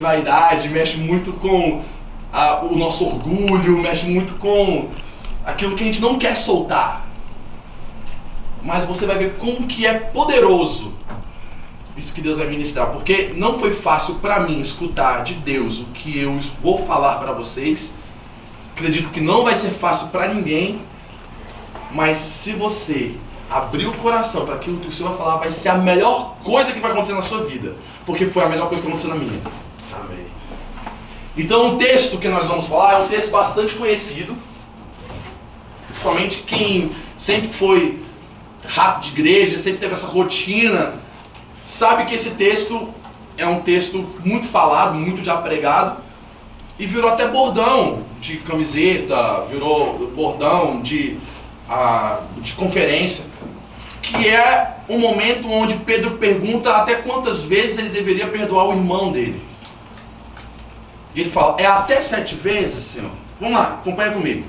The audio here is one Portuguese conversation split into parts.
vaidade, mexe muito com o nosso orgulho, mexe muito com aquilo que a gente não quer soltar. Mas você vai ver como que é poderoso isso que Deus vai ministrar, porque não foi fácil para mim escutar de Deus o que eu vou falar para vocês. Acredito que não vai ser fácil para ninguém, mas se você abrir o coração para aquilo que o Senhor vai falar, vai ser a melhor coisa que vai acontecer na sua vida, porque foi a melhor coisa que aconteceu na minha. Amém. Então o texto que nós vamos falar é um texto bastante conhecido, principalmente quem sempre foi rato de igreja, sempre teve essa rotina, sabe que esse texto é um texto muito falado, muito já pregado, e virou até bordão de camiseta, virou bordão de conferência, que é um momento onde Pedro pergunta até quantas vezes ele deveria perdoar o irmão dele. E ele fala, é até 7 vezes, Senhor? Vamos lá, acompanha comigo.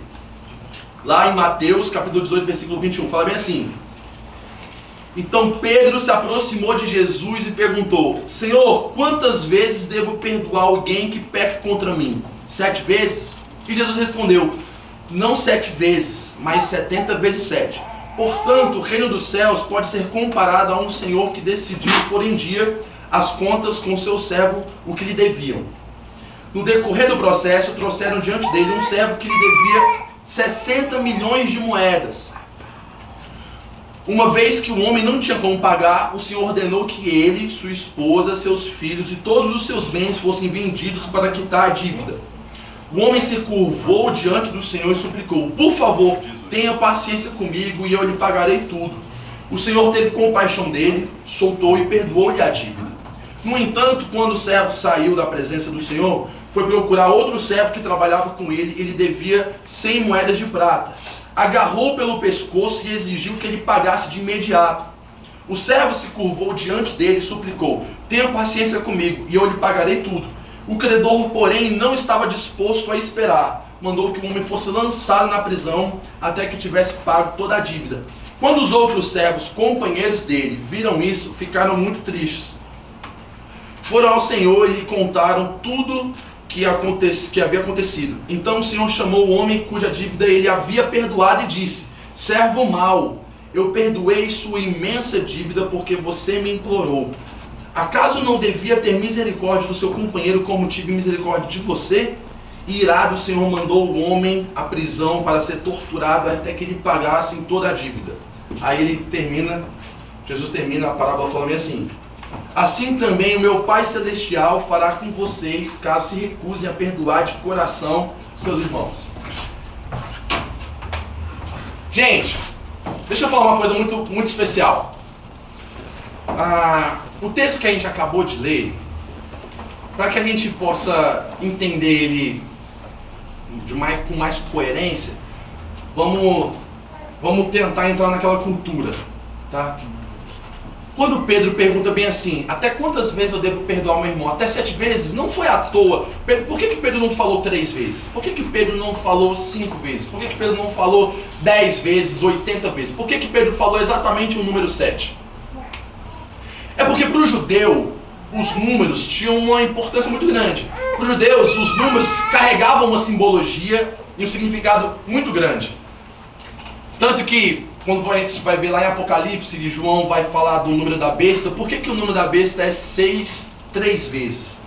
Lá em Mateus, capítulo 18, versículo 21, fala bem assim. Então Pedro se aproximou de Jesus e perguntou, Senhor, quantas vezes devo perdoar alguém que peque contra mim? 7 vezes? E Jesus respondeu, não 7 vezes, mas 70 vezes 7. Portanto, o reino dos céus pode ser comparado a um senhor que decidiu pôr em dia as contas com seu servo, o que lhe deviam. No decorrer do processo, trouxeram diante dele um servo que lhe devia 60 milhões de moedas. Uma vez que o homem não tinha como pagar, o Senhor ordenou que ele, sua esposa, seus filhos e todos os seus bens fossem vendidos para quitar a dívida. O homem se curvou diante do Senhor e suplicou, por favor, tenha paciência comigo e eu lhe pagarei tudo. O Senhor teve compaixão dele, soltou e perdoou-lhe a dívida. No entanto, quando o servo saiu da presença do Senhor, foi procurar outro servo que trabalhava com ele e lhe devia 100 moedas de prata. Agarrou pelo pescoço e exigiu que ele pagasse de imediato. O servo se curvou diante dele e suplicou, tenha paciência comigo e eu lhe pagarei tudo. O credor, porém, não estava disposto a esperar. Mandou que o homem fosse lançado na prisão até que tivesse pago toda a dívida. Quando os outros servos, companheiros dele, viram isso, ficaram muito tristes. Foram ao Senhor e lhe contaram tudo que havia acontecido. Então o Senhor chamou o homem cuja dívida ele havia perdoado e disse, servo mau, eu perdoei sua imensa dívida porque você me implorou. Acaso não devia ter misericórdia do seu companheiro como tive misericórdia de você? E irado o Senhor mandou o homem à prisão para ser torturado até que ele pagasse toda a dívida. Aí Jesus termina a parábola falando assim, assim também o meu Pai Celestial fará com vocês, caso se recusem a perdoar de coração seus irmãos. Gente, deixa eu falar uma coisa muito especial. O texto que a gente acabou de ler, para que a gente possa entender ele com mais coerência, vamos tentar entrar naquela cultura, tá? Quando Pedro pergunta bem assim, até quantas vezes eu devo perdoar meu irmão? Até 7 vezes? Não foi à toa. Por que Pedro não falou 3 vezes? Por que Pedro não falou 5 vezes? Por que Pedro não falou 10 vezes, 80 vezes? Por que Pedro falou exatamente o número 7? É porque para o judeu, os números tinham uma importância muito grande. Para os judeus, os números carregavam uma simbologia e um significado muito grande. Tanto que, quando a gente vai ver lá em Apocalipse, e João vai falar do número da besta, por que o número da besta é 6, 3 vezes?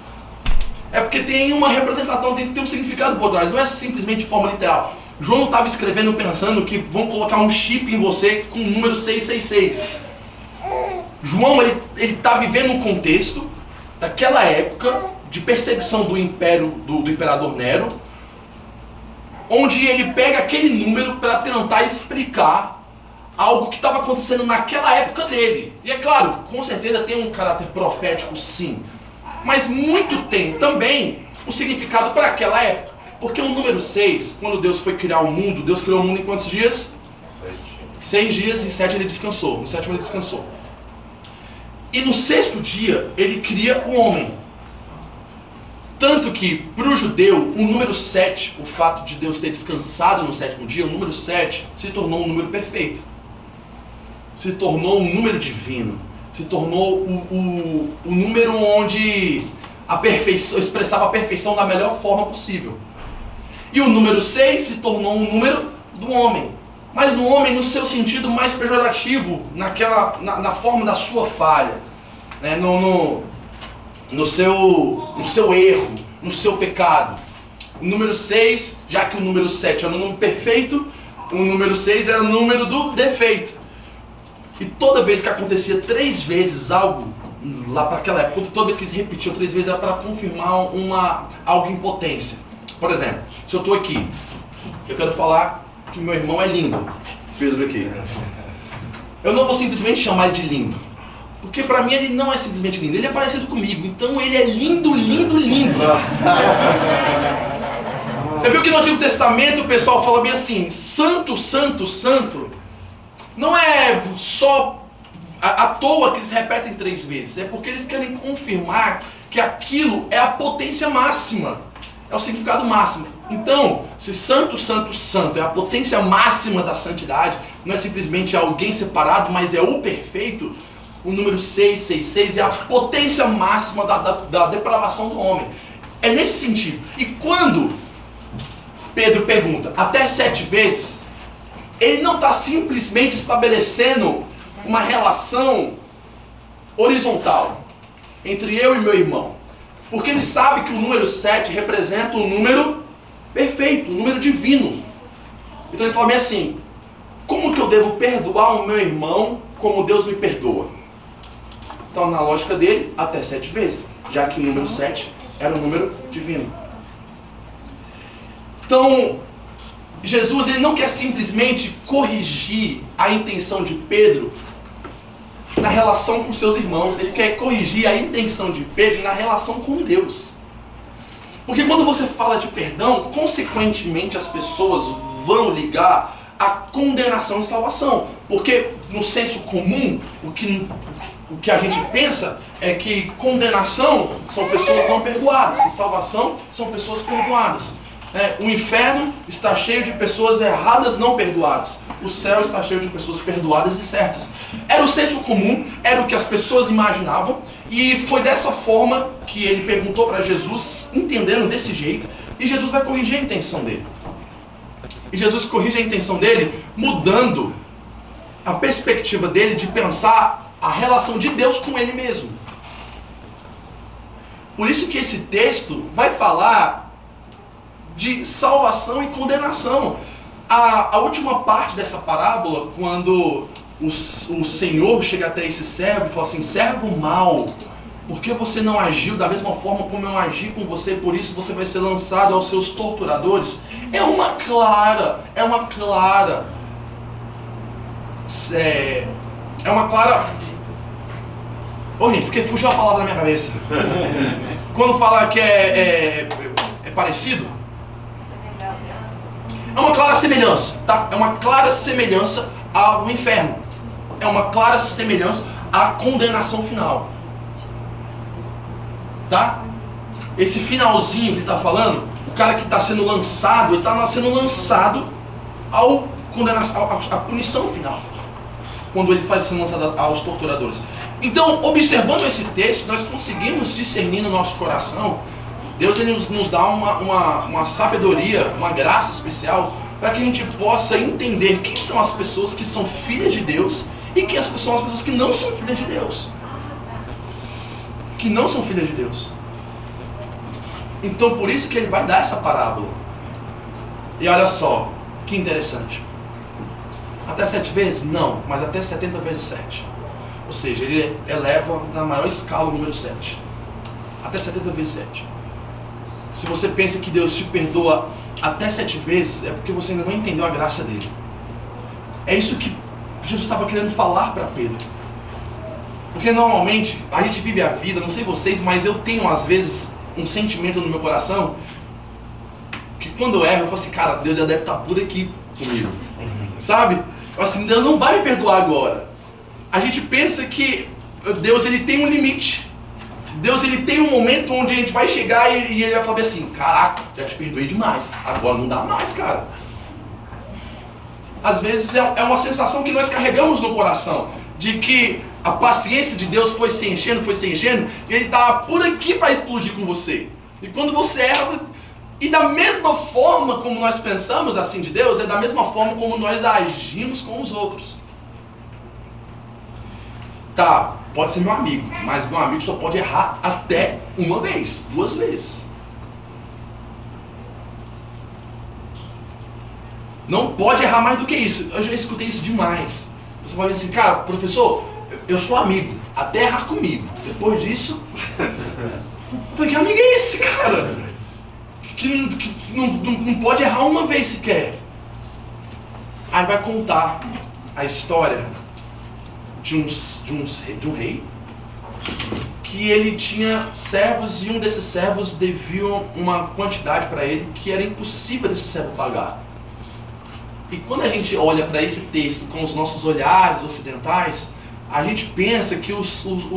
É porque tem uma representação, tem um significado por trás, não é simplesmente de forma literal. João não estava escrevendo pensando que vão colocar um chip em você com o número 666. João, ele está vivendo um contexto daquela época de perseguição do império, do imperador Nero, onde ele pega aquele número para tentar explicar algo que estava acontecendo naquela época dele. E é claro, com certeza tem um caráter profético sim, mas muito tem também um significado para aquela época. Porque o número 6, quando Deus foi criar o mundo, Deus criou o mundo em quantos dias? 6 dias, e 7 ele descansou. No 7º ele descansou. E no 6º dia, ele cria o homem. Tanto que, para o judeu, o número 7, o fato de Deus ter descansado no 7º dia, o número 7 se tornou um número perfeito. Se tornou um número divino. Se tornou o número onde expressava a perfeição da melhor forma possível. E o número 6 se tornou um número do homem. Mas no homem no seu sentido mais pejorativo, na forma da sua falha, né? no seu erro, no seu pecado. O número 6, já que o número 7 era o número perfeito, o número 6 era o número do defeito. E toda vez que acontecia 3 vezes algo, lá para aquela época, toda vez que se repetia 3 vezes era para confirmar algo em potência. Por exemplo, se eu estou aqui, eu quero falar que meu irmão é lindo, Pedro aqui. Eu não vou simplesmente chamar ele de lindo, porque para mim ele não é simplesmente lindo, ele é parecido comigo, então ele é lindo, lindo, lindo. Você viu que no Antigo Testamento o pessoal fala bem assim, santo, santo, santo. Não é só à toa que eles repetem 3 vezes, é porque eles querem confirmar que aquilo é a potência máxima, é o significado máximo. Então, se santo, santo, santo é a potência máxima da santidade, não é simplesmente alguém separado, mas é o perfeito, o número 666 é a potência máxima da depravação do homem. É nesse sentido. E quando Pedro pergunta até 7 vezes, ele não está simplesmente estabelecendo uma relação horizontal entre eu e meu irmão. Porque ele sabe que o número 7 representa um número perfeito, um número divino. Então ele fala bem assim, como que eu devo perdoar o meu irmão como Deus me perdoa? Então na lógica dele, até 7 vezes, já que o número 7 era um número divino. Então, Jesus ele não quer simplesmente corrigir a intenção de Pedro na relação com seus irmãos. Ele quer corrigir a intenção de Pedro na relação com Deus. Porque quando você fala de perdão, consequentemente as pessoas vão ligar a condenação e salvação. Porque no senso comum, o que a gente pensa é que condenação são pessoas não perdoadas e salvação são pessoas perdoadas. O inferno está cheio de pessoas erradas não perdoadas. O céu está cheio de pessoas perdoadas e certas. Era o senso comum, era o que as pessoas imaginavam. E foi dessa forma que ele perguntou para Jesus, entendendo desse jeito. E Jesus vai corrigir a intenção dele. E Jesus corrige a intenção dele, mudando a perspectiva dele de pensar a relação de Deus com ele mesmo. Por isso que esse texto vai falar de salvação e condenação. A última parte dessa parábola, quando o Senhor chega até esse servo e fala assim, servo mau, por que você não agiu da mesma forma como eu agi com você, por isso você vai ser lançado aos seus torturadores? É uma clara gente, fugiu a palavra da minha cabeça. Quando fala que é parecido, é uma clara semelhança, tá? É uma clara semelhança ao inferno. É uma clara semelhança à condenação final. Tá? Esse finalzinho que ele está falando, o cara que está sendo lançado, ele está sendo lançado à punição final. Quando ele faz sendo lançado aos torturadores. Então, observando esse texto, nós conseguimos discernir no nosso coração. Deus ele nos dá uma sabedoria, uma graça especial para que a gente possa entender quem são as pessoas que são filhas de Deus e quem são as pessoas que não são filhas de Deus. Que não são filhas de Deus. Então por isso que ele vai dar essa parábola. E olha só, que interessante. Até 7 vezes? Não, mas até 70 vezes 7. Ou seja, ele eleva na maior escala o número 7. Até 70 vezes 7. Se você pensa que Deus te perdoa até 7 vezes, é porque você ainda não entendeu a graça dele. É isso que Jesus estava querendo falar para Pedro. Porque normalmente a gente vive a vida, não sei vocês, mas eu tenho às vezes um sentimento no meu coração que quando eu erro, eu falo assim, cara, Deus já deve estar por aqui comigo. Sabe? Assim, Deus não vai me perdoar agora. A gente pensa que Deus ele tem um limite. Deus ele tem um momento onde a gente vai chegar e ele vai falar assim, caraca, já te perdoei demais, agora não dá mais, cara. Às vezes é uma sensação que nós carregamos no coração, de que a paciência de Deus foi se enchendo, e ele estava por aqui para explodir com você. E quando você erra, e da mesma forma como nós pensamos assim de Deus, é da mesma forma como nós agimos com os outros. Tá, pode ser meu amigo, mas meu amigo só pode errar até uma vez, 2 vezes. Não pode errar mais do que isso. Eu já escutei isso demais. Você pode dizer assim, cara, professor, eu sou amigo, até errar comigo. Depois disso, eu falei, que amigo é esse, cara? Que não pode errar uma vez sequer. Aí vai contar a história de um rei, que ele tinha servos, e um desses servos devia uma quantidade para ele que era impossível desse servo pagar. E quando a gente olha para esse texto com os nossos olhares ocidentais, a gente pensa que o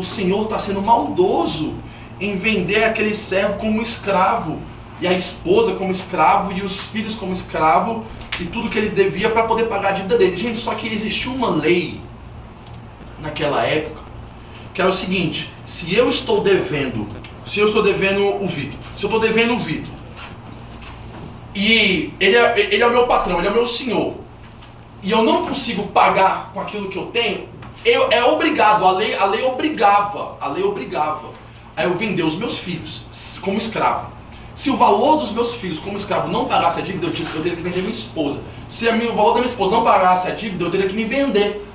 Senhor está sendo maldoso em vender aquele servo como escravo, e a esposa como escravo, e os filhos como escravo, e tudo que ele devia para poder pagar a dívida dele. Gente, só que existiu uma lei naquela época, que era o seguinte: se eu estou devendo o Vitor, e ele é o meu patrão, ele é o meu senhor, e eu não consigo pagar com aquilo que eu tenho, é obrigado, a lei obrigava, a eu vender os meus filhos como escravo. Se o valor dos meus filhos como escravo não pagasse a dívida, eu teria que vender minha esposa. Se o valor da minha esposa não pagasse a dívida, eu teria que me vender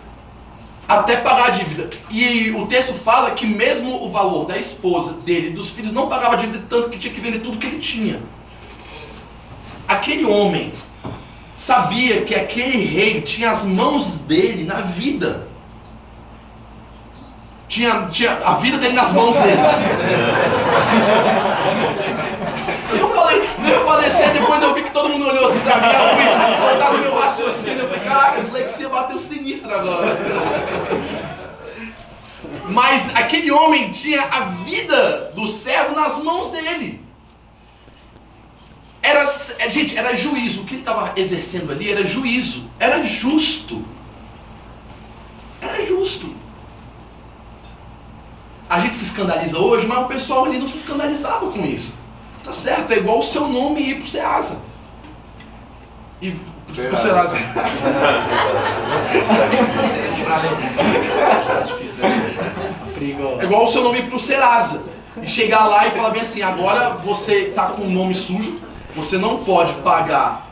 até pagar a dívida. E o texto fala que mesmo o valor da esposa dele e dos filhos não pagava a dívida, tanto que tinha que vender tudo que ele tinha. Aquele homem sabia que aquele rei tinha as mãos dele na vida. Tinha a vida dele nas mãos dele. Eu falei, não ia falecer, depois eu vi que todo mundo olhou assim pra mim, eu fui voltar no meu raciocínio, eu falei, caraca, a dislexia bateu sinistro agora. Mas aquele homem tinha a vida do servo nas mãos dele. Era juízo. O que ele estava exercendo ali era juízo. Era justo. Era justo. A gente se escandaliza hoje, mas o pessoal ali não se escandalizava com isso. Tá certo, é igual o seu nome ir pro Ceasa. E pro Ceasa. Tá difícil, né? É igual o seu nome ir pro Serasa. E chegar lá e falar bem assim, agora você tá com o nome sujo, você não pode pagar,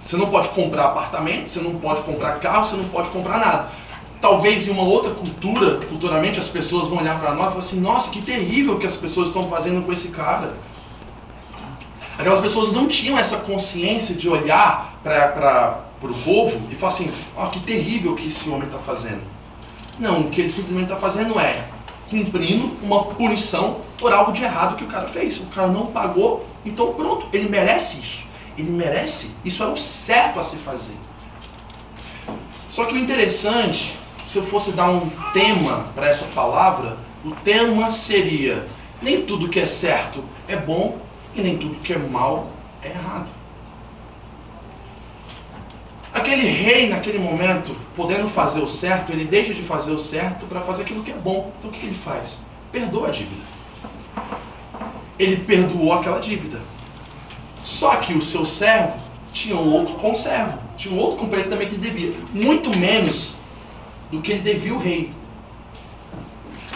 você não pode comprar apartamento, você não pode comprar carro, você não pode comprar nada. Talvez em uma outra cultura, futuramente as pessoas vão olhar para nós e falar assim, nossa, que terrível que as pessoas estão fazendo com esse cara. Aquelas pessoas não tinham essa consciência de olhar para o povo e falar assim, que terrível que esse homem está fazendo. Não, o que ele simplesmente está fazendo é cumprindo uma punição por algo de errado que o cara fez. O cara não pagou, então pronto, ele merece isso. Ele merece, isso é o certo a se fazer. Só que o interessante, se eu fosse dar um tema para essa palavra, o tema seria: nem tudo que é certo é bom e nem tudo que é mal é errado. Aquele rei, naquele momento, podendo fazer o certo, ele deixa de fazer o certo para fazer aquilo que é bom. Então o que ele faz? Perdoa a dívida. Ele perdoou aquela dívida. Só que o seu servo tinha um outro conservo, tinha um outro companheiro também que ele devia, muito menos do que ele devia o rei.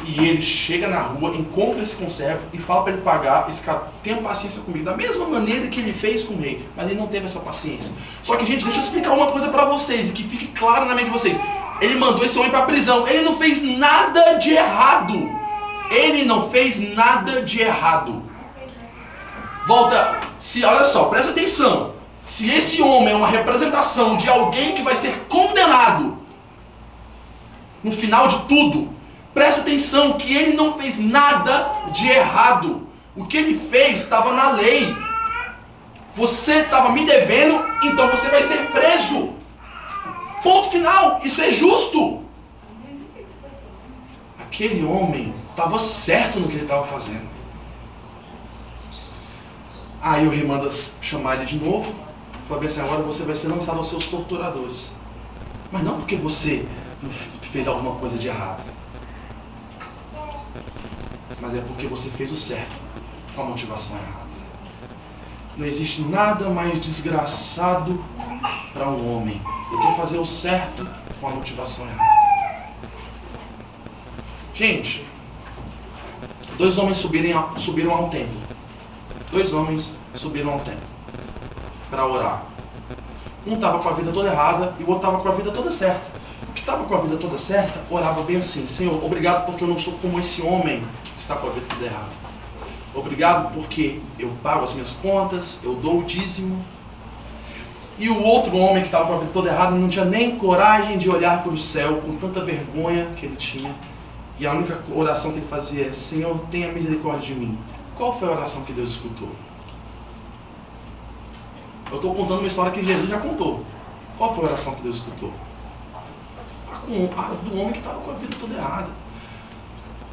E ele chega na rua, encontra esse conservo e fala para ele pagar. Esse cara, tenha paciência comigo, da mesma maneira que ele fez com o rei, mas ele não teve essa paciência. Só que, gente, deixa eu explicar uma coisa para vocês e que fique claro na mente de vocês. Ele mandou esse homem para a prisão, ele não fez nada de errado. Ele não fez nada de errado. Olha só, presta atenção. Se esse homem é uma representação de alguém que vai ser condenado no final de tudo, presta atenção que ele não fez nada de errado. O que ele fez estava na lei. Você estava me devendo, então você vai ser preso. Ponto final. Isso é justo. Aquele homem estava certo no que ele estava fazendo. Aí o rei manda chamar ele de novo. Fala bem assim, agora você vai ser lançado aos seus torturadores. Mas não porque você não fez alguma coisa de errado. Mas é porque você fez o certo com a motivação errada. Não existe nada mais desgraçado para um homem do que fazer o certo com a motivação errada. Gente, 2 homens subiram a um templo. 2 homens subiram ao templo para orar. Um estava com a vida toda errada e o outro estava com a vida toda certa. O que estava com a vida toda certa orava bem assim: Senhor, obrigado porque eu não sou como esse homem que está com a vida toda errada. Obrigado porque eu pago as minhas contas, eu dou o dízimo. E o outro homem que estava com a vida toda errada não tinha nem coragem de olhar para o céu, com tanta vergonha que ele tinha. E a única oração que ele fazia é: Senhor, tenha misericórdia de mim. Qual foi a oração que Deus escutou? Eu estou contando uma história que Jesus já contou. Qual foi a oração que Deus escutou? A do homem que estava com a vida toda errada.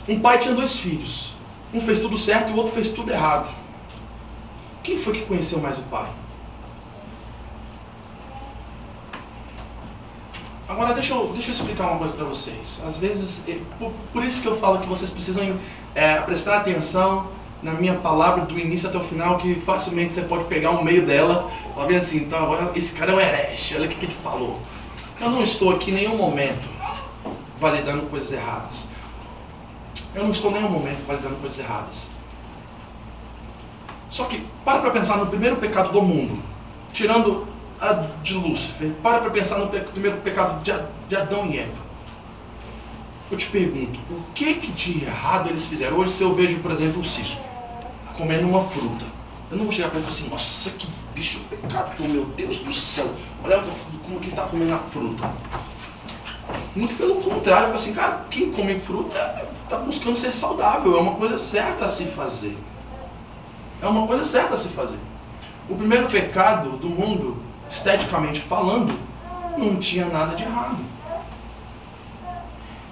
Um pai tinha 2 filhos. Um fez tudo certo e o outro fez tudo errado. Quem foi que conheceu mais o pai? Agora deixa eu explicar uma coisa para vocês. Às vezes, por isso que eu falo que vocês precisam prestar atenção na minha palavra do início até o final, que facilmente você pode pegar o meio dela e falar bem assim: então agora esse cara é um herege, olha o que ele falou. Eu não estou aqui em nenhum momento validando coisas erradas. Eu não estou em nenhum momento validando coisas erradas. Só que para pensar no primeiro pecado do mundo, tirando a de Lúcifer, para pensar no primeiro pecado de Adão e Eva. Eu te pergunto, o que de errado eles fizeram? Hoje, se eu vejo, por exemplo, o Cisco comendo uma fruta, eu não vou chegar para ele e falar assim: nossa, que bicho pecador, meu Deus do céu, olha como que ele está comendo a fruta. Muito pelo contrário, eu falo assim: cara, quem come fruta está buscando ser saudável, é uma coisa certa a se fazer. É uma coisa certa a se fazer. O primeiro pecado do mundo, esteticamente falando, não tinha nada de errado.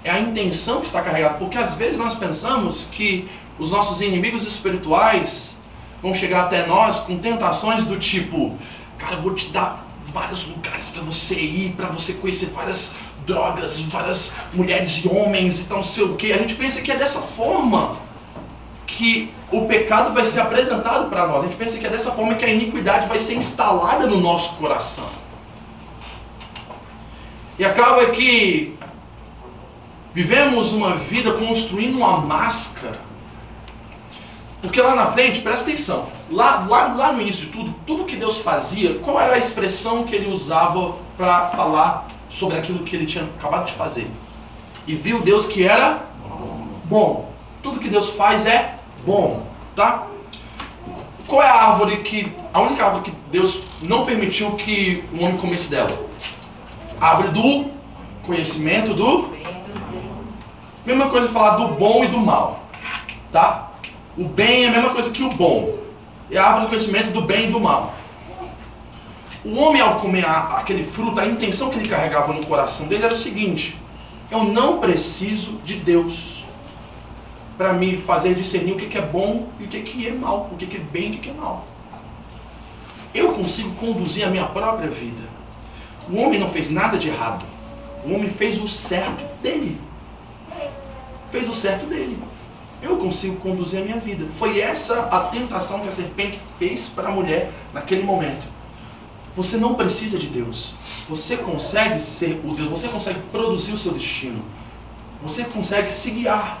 É a intenção que está carregada, porque às vezes nós pensamos que os nossos inimigos espirituais vão chegar até nós com tentações do tipo: cara, eu vou te dar vários lugares para você ir, para você conhecer várias drogas, várias mulheres e homens e tal, não sei o que. A gente pensa que é dessa forma que o pecado vai ser apresentado para nós. A gente pensa que é dessa forma que a iniquidade vai ser instalada no nosso coração. E acaba que vivemos uma vida construindo uma máscara. Porque lá na frente, presta atenção, lá no início de tudo que Deus fazia, qual era a expressão que ele usava para falar sobre aquilo que ele tinha acabado de fazer? E viu Deus que era bom. Tudo que Deus faz é bom, tá? Qual é a única árvore que Deus não permitiu que o homem comesse dela? A árvore do conhecimento do... Mesma coisa falar do bom e do mal, tá? O bem é a mesma coisa que o bom. É a árvore do conhecimento do bem e do mal. O homem, ao comer aquele fruto, a intenção que ele carregava no coração dele era o seguinte: eu não preciso de Deus para me fazer discernir o que é bom e o que é mal, o que é bem e o que é mal. Eu consigo conduzir a minha própria vida. O homem não fez nada de errado. O homem fez o certo dele. Fez o certo dele. Eu consigo conduzir a minha vida. Foi essa a tentação que a serpente fez para a mulher naquele momento. Você não precisa de Deus. Você consegue ser o Deus. Você consegue produzir o seu destino. Você consegue se guiar.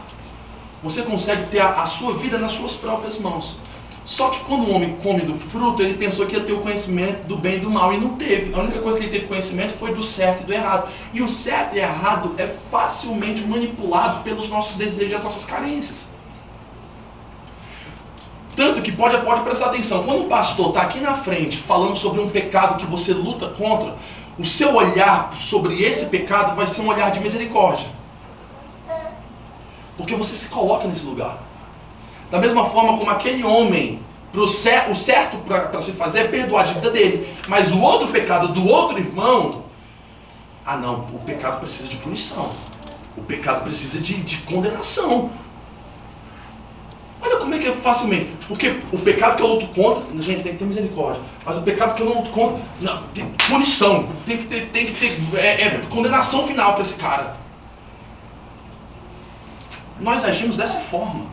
Você consegue ter a sua vida nas suas próprias mãos. Só que quando o homem come do fruto, ele pensou que ia ter o conhecimento do bem e do mal, e não teve. A única coisa que ele teve conhecimento foi do certo e do errado. E o certo e errado é facilmente manipulado pelos nossos desejos e as nossas carências. Tanto que pode prestar atenção, quando o pastor está aqui na frente falando sobre um pecado que você luta contra, o seu olhar sobre esse pecado vai ser um olhar de misericórdia. Porque você se coloca nesse lugar. Da mesma forma como aquele homem, o certo para se fazer é perdoar a dívida dele. Mas o outro pecado do outro irmão, não, o pecado precisa de punição. O pecado precisa de condenação. Olha como é que que facilmente? Porque o pecado que eu luto contra, gente, tem que ter misericórdia. Mas o pecado que eu não luto contra, não, tem punição. Tem que ter condenação final para esse cara. Nós agimos dessa forma.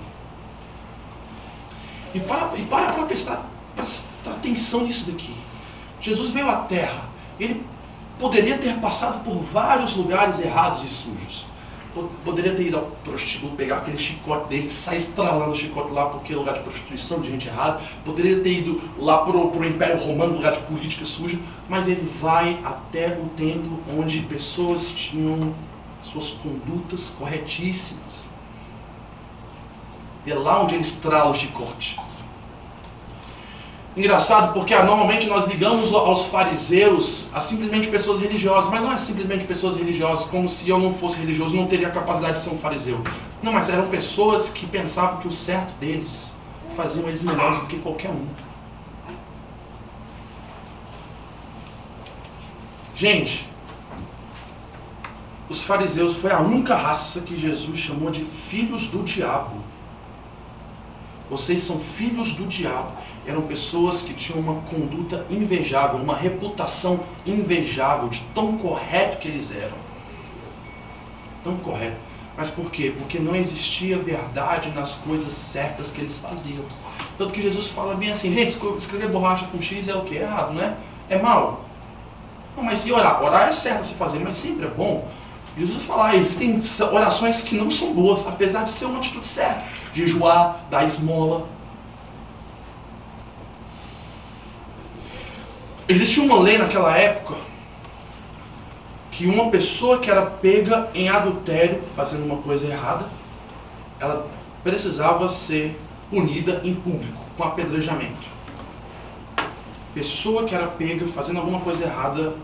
E para prestar atenção nisso daqui. Jesus veio à Terra. Ele poderia ter passado por vários lugares errados e sujos. Poderia ter ido ao prostíbulo, pegar aquele chicote dele, sair estralando o chicote lá porque é lugar de prostituição, de gente errada. Poderia ter ido lá pro Império Romano, lugar de política suja. Mas ele vai até o templo onde pessoas tinham suas condutas corretíssimas. E é lá onde ele estrala o chicote. Engraçado porque normalmente nós ligamos aos fariseus a simplesmente pessoas religiosas, mas não é simplesmente pessoas religiosas, como se eu não fosse religioso, não teria a capacidade de ser um fariseu. Não, mas eram pessoas que pensavam que o certo deles faziam eles melhores do que qualquer um. Gente, os fariseus foi a única raça que Jesus chamou de filhos do diabo. Vocês são filhos do diabo. Eram pessoas que tinham uma conduta invejável, uma reputação invejável, de tão correto que eles eram. Tão correto. Mas por quê? Porque não existia verdade nas coisas certas que eles faziam. Tanto que Jesus fala bem assim, gente, escrever borracha com X é o quê? Errado, né? É mal. Não, mas e orar? Orar é certo a se fazer, mas sempre é bom. Jesus fala, existem orações que não são boas, apesar de ser uma atitude certa. Jejuar, dar esmola. Existia uma lei naquela época que uma pessoa que era pega em adultério, fazendo uma coisa errada, ela precisava ser punida em público, com apedrejamento. Pessoa que era pega fazendo alguma coisa errada,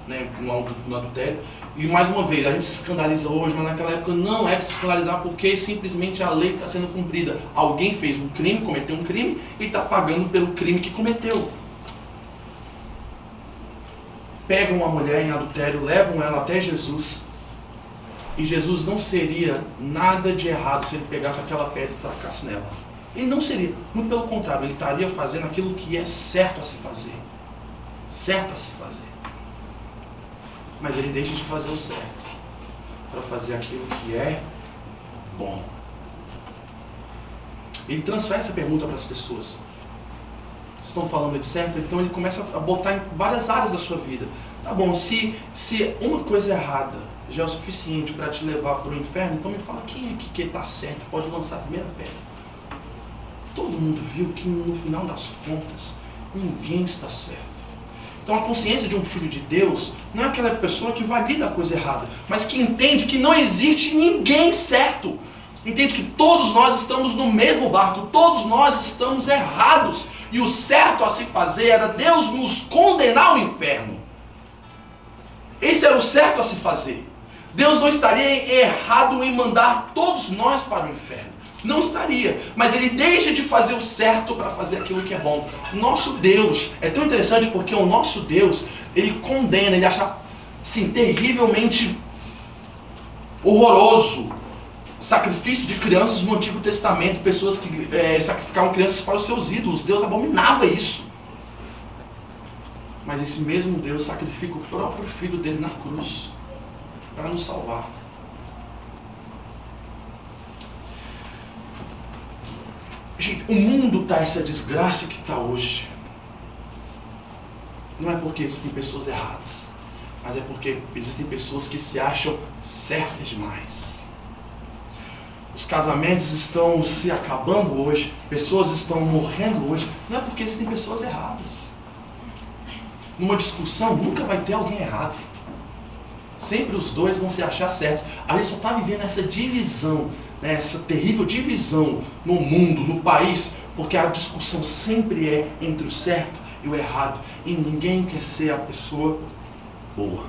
né, no adultério. E mais uma vez, a gente se escandaliza hoje, mas naquela época não é de se escandalizar porque simplesmente a lei está sendo cumprida. Alguém fez um crime, cometeu um crime e está pagando pelo crime que cometeu. Pegam uma mulher em adultério, levam ela até Jesus. E Jesus não seria nada de errado se ele pegasse aquela pedra e tacasse nela. Ele não seria, muito pelo contrário, ele estaria fazendo aquilo que é certo a se fazer. Certo a se fazer. Mas ele deixa de fazer o certo para fazer aquilo que é bom. Ele transfere essa pergunta para as pessoas. Vocês estão falando de certo? Então ele começa a botar em várias áreas da sua vida. Tá bom, se uma coisa errada já é o suficiente para te levar para o inferno, então me fala quem é que está certo, pode lançar a primeira pedra. Todo mundo viu que no final das contas, ninguém está certo. Então a consciência de um filho de Deus não é aquela pessoa que valida a coisa errada, mas que entende que não existe ninguém certo. Entende que todos nós estamos no mesmo barco, todos nós estamos errados. E o certo a se fazer era Deus nos condenar ao inferno. Esse era o certo a se fazer. Deus não estaria errado em mandar todos nós para o inferno. Não estaria, mas ele deixa de fazer o certo para fazer aquilo que é bom. Nosso Deus é tão interessante porque o nosso Deus, ele condena, ele acha assim, terrivelmente horroroso sacrifício de crianças no Antigo Testamento, pessoas que sacrificavam crianças para os seus ídolos. Deus abominava isso. Mas esse mesmo Deus sacrifica o próprio Filho dele na cruz para nos salvar. Gente, o mundo está essa desgraça que está hoje. Não é porque existem pessoas erradas, mas é porque existem pessoas que se acham certas demais. Os casamentos estão se acabando hoje, pessoas estão morrendo hoje, não é porque existem pessoas erradas. Numa discussão nunca vai ter alguém errado. Sempre os dois vão se achar certos. A gente só está vivendo essa divisão, né, essa terrível divisão no mundo, no país, porque a discussão sempre é entre o certo e o errado. E ninguém quer ser a pessoa boa.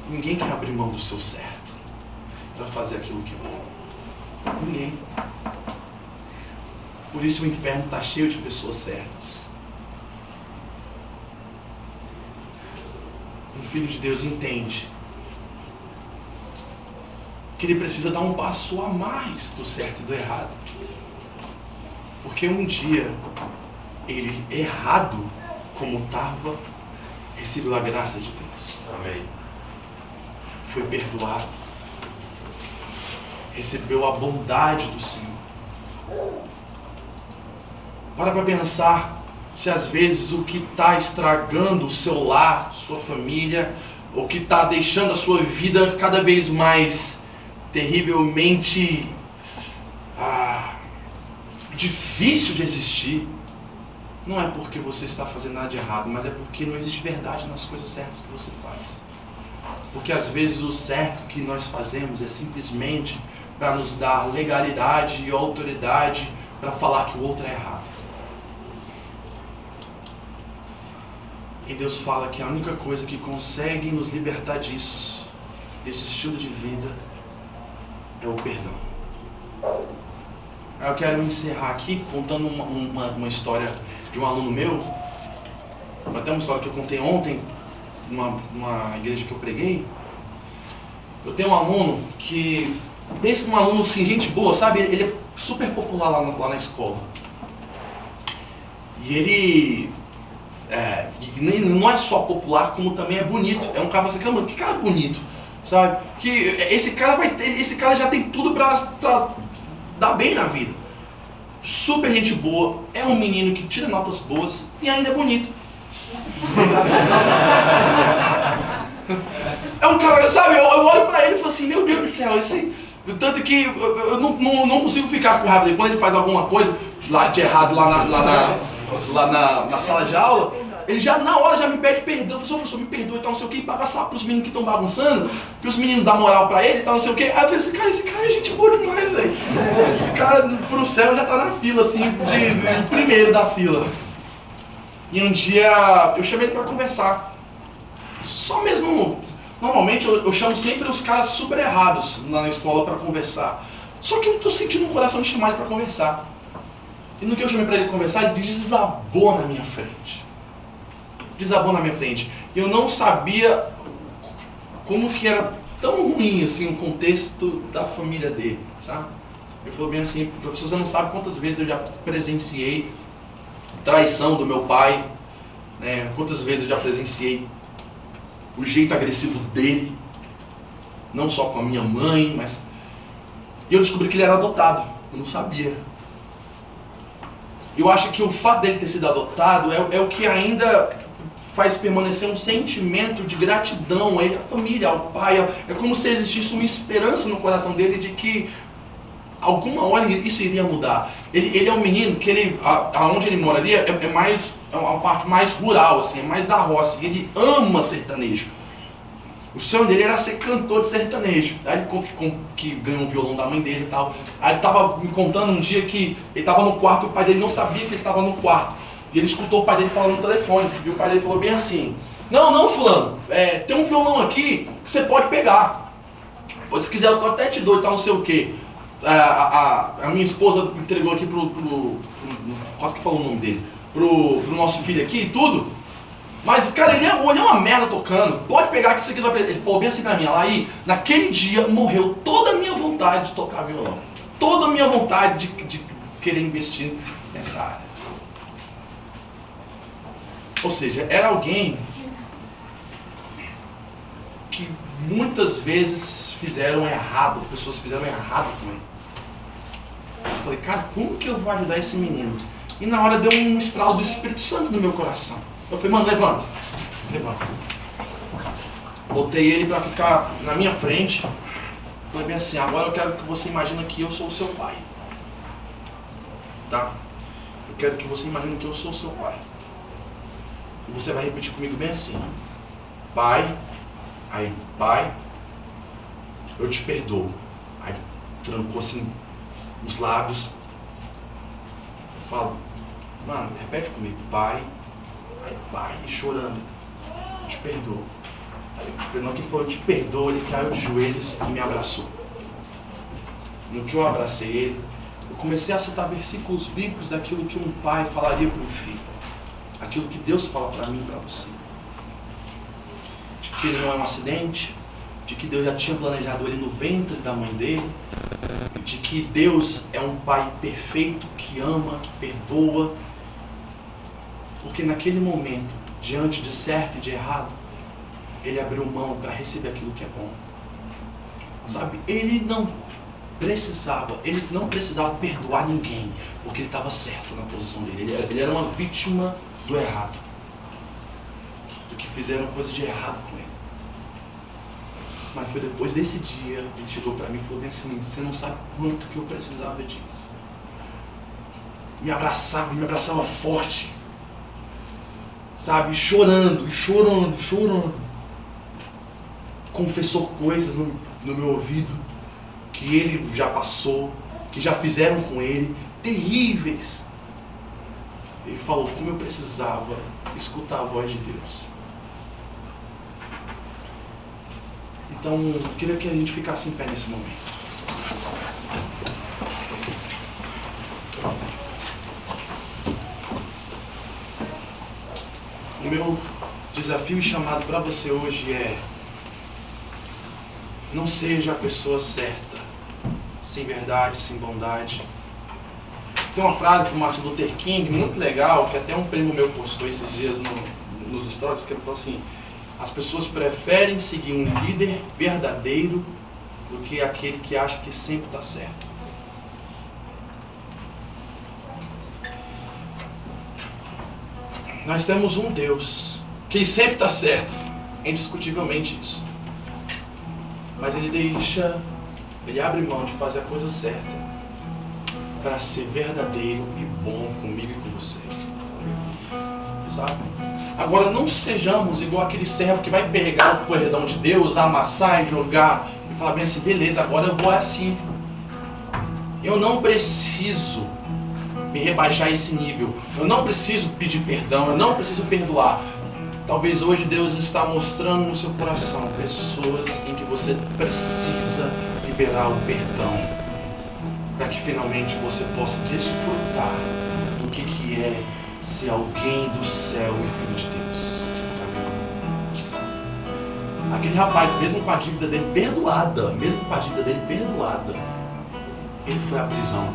Ninguém quer abrir mão do seu certo para fazer aquilo que é bom. Ninguém. Por isso o inferno está cheio de pessoas certas. Um filho de Deus entende que ele precisa dar um passo a mais do certo e do errado. Porque um dia, ele, errado como estava, recebeu a graça de Deus. Amém. Foi perdoado. Recebeu a bondade do Senhor. Para pensar se às vezes o que está estragando o seu lar, sua família, o que está deixando a sua vida cada vez mais terrivelmente difícil de existir, não é porque você está fazendo nada de errado, mas é porque não existe verdade nas coisas certas que você faz. Porque às vezes o certo que nós fazemos é simplesmente para nos dar legalidade e autoridade para falar que o outro é errado. E Deus fala que a única coisa que consegue nos libertar disso, desse estilo de vida, é o perdão. Eu quero encerrar aqui contando uma história de um aluno meu. Até uma história que eu contei ontem, numa igreja que eu preguei. Eu tenho um aluno que, pensa num aluno assim, gente boa, sabe? Ele é super popular lá na escola. E ele não é só popular, como também é bonito. É um cara assim, caramba, que cara bonito, sabe? Que esse cara já tem tudo pra dar bem na vida. Super gente boa, é um menino que tira notas boas e ainda é bonito. É um cara, sabe, eu olho pra ele e falo assim, meu Deus do céu, tanto que eu não consigo ficar com raiva dele. Quando ele faz alguma coisa lá de errado lá na sala de aula, ele já na hora já me pede perdão. Eu falo, professor, me perdoe, tá, não sei o que, e paga sapo pros meninos que estão bagunçando, que os meninos dão moral pra ele, tá, não sei o que. Aí eu falei, esse cara é gente boa demais, velho. Esse cara pro céu já tá na fila, assim, de primeiro da fila. E um dia eu chamei ele pra conversar. Só mesmo, normalmente eu chamo sempre os caras super errados na escola pra conversar. Só que eu tô sentindo no coração de chamar ele pra conversar. E no que eu chamei pra ele conversar, ele desabou na minha frente. Desabou na minha frente. E eu não sabia como que era tão ruim assim o contexto da família dele, sabe? Ele falou bem assim, professor, você não sabe quantas vezes eu já presenciei traição do meu pai, né? Quantas vezes eu já presenciei o jeito agressivo dele, não só com a minha mãe, mas... E eu descobri que ele era adotado, eu não sabia. Eu acho que o fato dele ter sido adotado é o que ainda faz permanecer um sentimento de gratidão a ele, à família, ao pai. É como se existisse uma esperança no coração dele de que alguma hora isso iria mudar. Ele é um menino que aonde ele moraria é uma parte mais rural, assim, é mais da roça. Ele ama sertanejo. O sonho dele era ser cantor de sertanejo. Aí ele conta que ganhou um violão da mãe dele e tal. Aí ele estava me contando um dia que ele estava no quarto e o pai dele não sabia que ele estava no quarto. E ele escutou o pai dele falando no telefone. E o pai dele falou bem assim, não fulano, tem um violão aqui que você pode pegar. Se quiser eu até te dou e tal, não sei o que. A minha esposa entregou aqui quase que falou o nome dele, pro nosso filho aqui e tudo. Mas, cara, ele é uma merda tocando. Pode pegar que isso aqui vai... Ele falou bem assim pra mim, aí, naquele dia morreu toda a minha vontade de tocar violão. Toda a minha vontade de querer investir nessa área. Ou seja, era alguém que muitas vezes fizeram errado, pessoas fizeram errado com ele. Eu falei, cara, como que eu vou ajudar esse menino? E na hora deu um estralo do Espírito Santo no meu coração. Eu falei, mano, levanta. Botei ele pra ficar na minha frente. Falei bem assim, agora eu quero que você imagine que eu sou o seu pai. Tá? Eu quero que você imagine que eu sou o seu pai. E você vai repetir comigo bem assim. Pai, aí, pai, eu te perdoo. Aí trancou assim os lábios. Eu falo, mano, repete comigo, pai. Aí, pai, chorando, eu te perdoo. Aí, não que falou, eu te perdoo, ele caiu de joelhos e me abraçou. No que eu abracei ele, eu comecei a citar versículos bíblicos daquilo que um pai falaria para um filho. Aquilo que Deus fala para mim e para você. De que ele não é um acidente, de que Deus já tinha planejado ele no ventre da mãe dele, de que Deus é um pai perfeito, que ama, que perdoa, porque naquele momento, diante de certo e de errado, ele abriu mão para receber aquilo que é bom. Sabe, ele não precisava perdoar ninguém, porque ele estava certo na posição dele. Ele era uma vítima do errado, do que fizeram coisa de errado com ele. Mas foi depois desse dia, ele chegou para mim e falou bem assim: você não sabe quanto que eu precisava disso. Me abraçava forte, sabe, chorando. Confessou coisas no meu ouvido que ele já passou, que já fizeram com ele, terríveis. Ele falou como eu precisava escutar a voz de Deus. Então, eu queria que a gente ficasse em pé nesse momento. O meu desafio e chamado para você hoje é: não seja a pessoa certa, sem verdade, sem bondade. Tem uma frase do Martin Luther King muito legal, que até um primo meu postou esses dias nos stories, que ele falou assim: as pessoas preferem seguir um líder verdadeiro do que aquele que acha que sempre está certo. Nós temos um Deus que sempre está certo, indiscutivelmente isso. Mas ele abre mão de fazer a coisa certa para ser verdadeiro e bom comigo e com você. Sabe? Agora, não sejamos igual aquele servo que vai pegar o perdão de Deus, amassar e jogar e falar bem assim: beleza, agora eu vou assim. Eu não preciso me rebaixar a esse nível. Eu não preciso pedir perdão, eu não preciso perdoar. Talvez hoje Deus está mostrando no seu coração pessoas em que você precisa liberar o perdão, para que finalmente você possa desfrutar do que é ser alguém do céu e filho de Deus. Aquele rapaz, mesmo com a dívida dele perdoada, ele foi à prisão,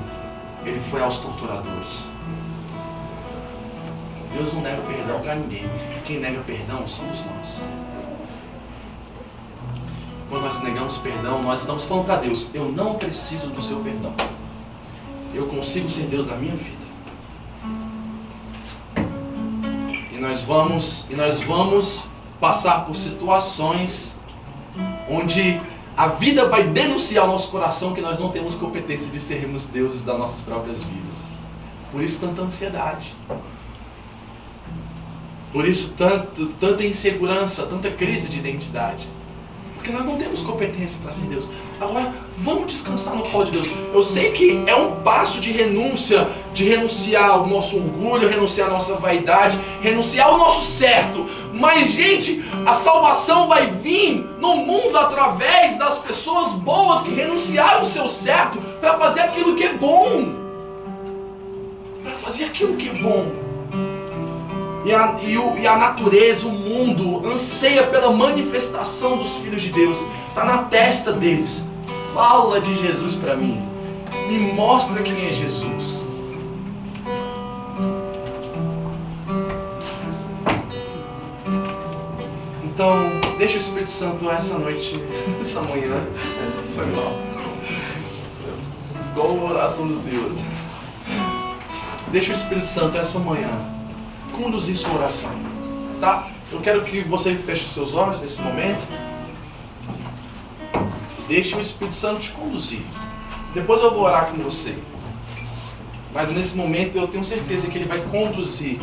ele foi aos torturadores. Deus não nega perdão para ninguém. Quem nega perdão somos nós. Quando nós negamos perdão, nós estamos falando para Deus: eu não preciso do seu perdão. Eu consigo ser Deus na minha vida. E nós vamos passar por situações onde a vida vai denunciar ao nosso coração que nós não temos competência de sermos deuses das nossas próprias vidas. Por isso tanta ansiedade. Por isso tanta insegurança, tanta crise de identidade. Porque nós não temos competência para ser Deus. Agora, vamos descansar no colo de Deus. Eu sei que é um passo de renúncia, de renunciar ao nosso orgulho, renunciar à nossa vaidade, renunciar ao nosso certo. Mas, gente, a salvação vai vir no mundo através das pessoas boas que renunciaram ao seu certo para fazer aquilo que é bom. Para fazer aquilo que é bom. E a natureza, o mundo, anseia pela manifestação dos filhos de Deus. Está na testa deles. Fala de Jesus para mim. Me mostra quem é Jesus. Então, deixa o Espírito Santo essa noite, essa manhã. Foi mal. Igual a oração do Senhor. Deixa o Espírito Santo essa manhã conduzir sua oração, tá? Eu quero que você feche os seus olhos nesse momento. Deixe o Espírito Santo te conduzir. Depois eu vou orar com você. Mas nesse momento eu tenho certeza que Ele vai conduzir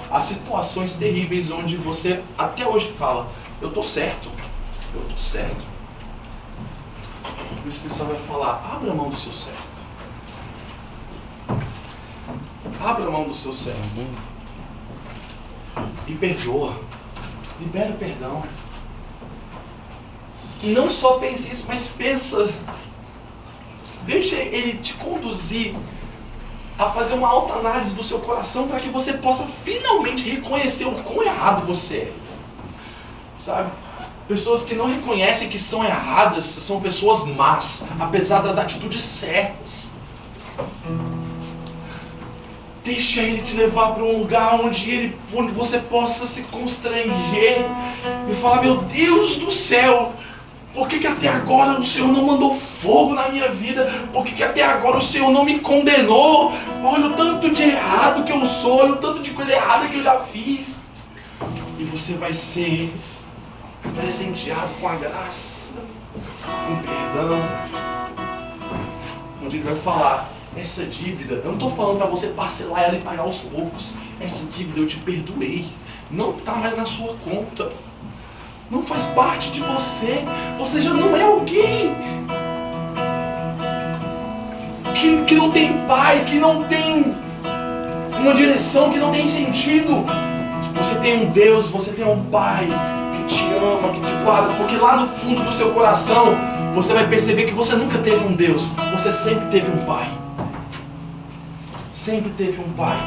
a situações terríveis onde você até hoje fala: eu tô certo. O Espírito Santo vai falar: abra a mão do seu certo. Abra a mão do seu certo. E perdoa. Libera o perdão. E não só pense isso, mas pensa. Deixa Ele te conduzir a fazer uma autoanálise do seu coração para que você possa finalmente reconhecer o quão errado você é. Sabe? Pessoas que não reconhecem que são erradas, são pessoas más, apesar das atitudes certas. Deixa Ele te levar para um lugar onde você possa se constranger e falar: meu Deus do céu, por que até agora o Senhor não mandou fogo na minha vida? Por que até agora o Senhor não me condenou? Olha o tanto de errado que eu sou, olha o tanto de coisa errada que eu já fiz. E você vai ser presenteado com a graça, com perdão, onde Ele vai falar: essa dívida, eu não estou falando para você parcelar ela e pagar aos poucos. Essa dívida eu te perdoei. Não está mais na sua conta. Não faz parte de você. Você já não é alguém que não tem pai, que não tem uma direção, que não tem sentido. Você tem um Deus, você tem um pai que te ama, que te guarda. Porque lá no fundo do seu coração você vai perceber que você nunca teve um Deus. Você sempre teve um pai. Sempre teve um pai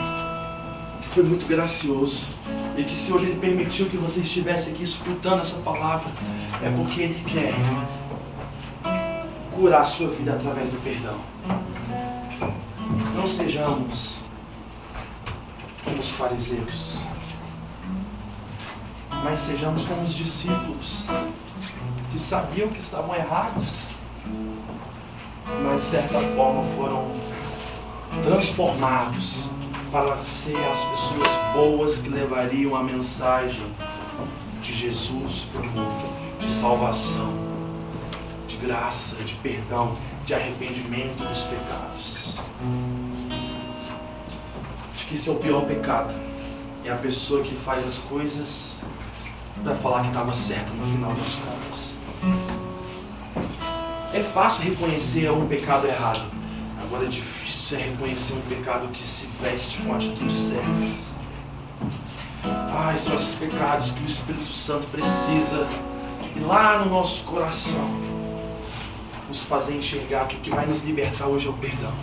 que foi muito gracioso, e que se hoje Ele permitiu que você estivesse aqui escutando essa palavra, é porque Ele quer curar a sua vida através do perdão. Não sejamos como os fariseus, mas sejamos como os discípulos que sabiam que estavam errados, mas de certa forma foram transformados para ser as pessoas boas que levariam a mensagem de Jesus para o mundo, de salvação, de graça, de perdão, de arrependimento dos pecados. Acho que esse é o pior pecado. É a pessoa que faz as coisas para falar que estava certa no final das contas. É fácil reconhecer um pecado errado. Agora é difícil reconhecer um pecado que se veste com atitudes certas. São esses pecados que o Espírito Santo precisa ir lá no nosso coração, nos fazer enxergar que o que vai nos libertar hoje é o perdão.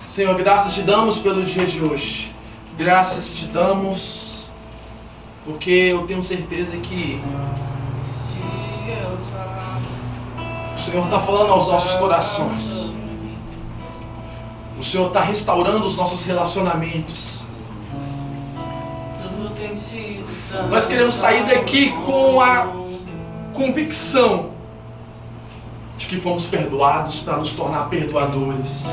Senhor, graças te damos pelo dia de hoje. Graças te damos porque eu tenho certeza que o Senhor está falando aos nossos corações. O Senhor está restaurando os nossos relacionamentos. Nós queremos sair daqui com a convicção de que fomos perdoados para nos tornar perdoadores.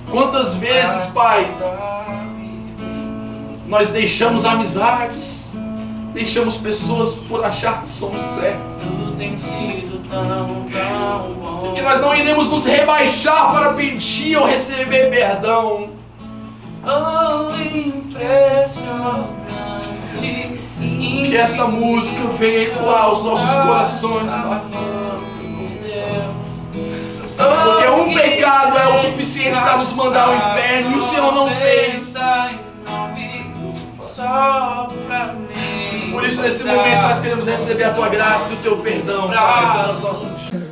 Quantas vezes, Pai, nós deixamos amizades, deixamos pessoas por achar que somos certos. E que nós não iremos nos rebaixar para pedir ou receber perdão. Que essa música venha ecoar aos nossos corações, Pai. Porque um pecado é o suficiente para nos mandar ao inferno, e o Senhor não fez. Por isso, nesse momento, nós queremos receber a Tua graça e o Teu perdão, Pai, sobre as nossas vidas.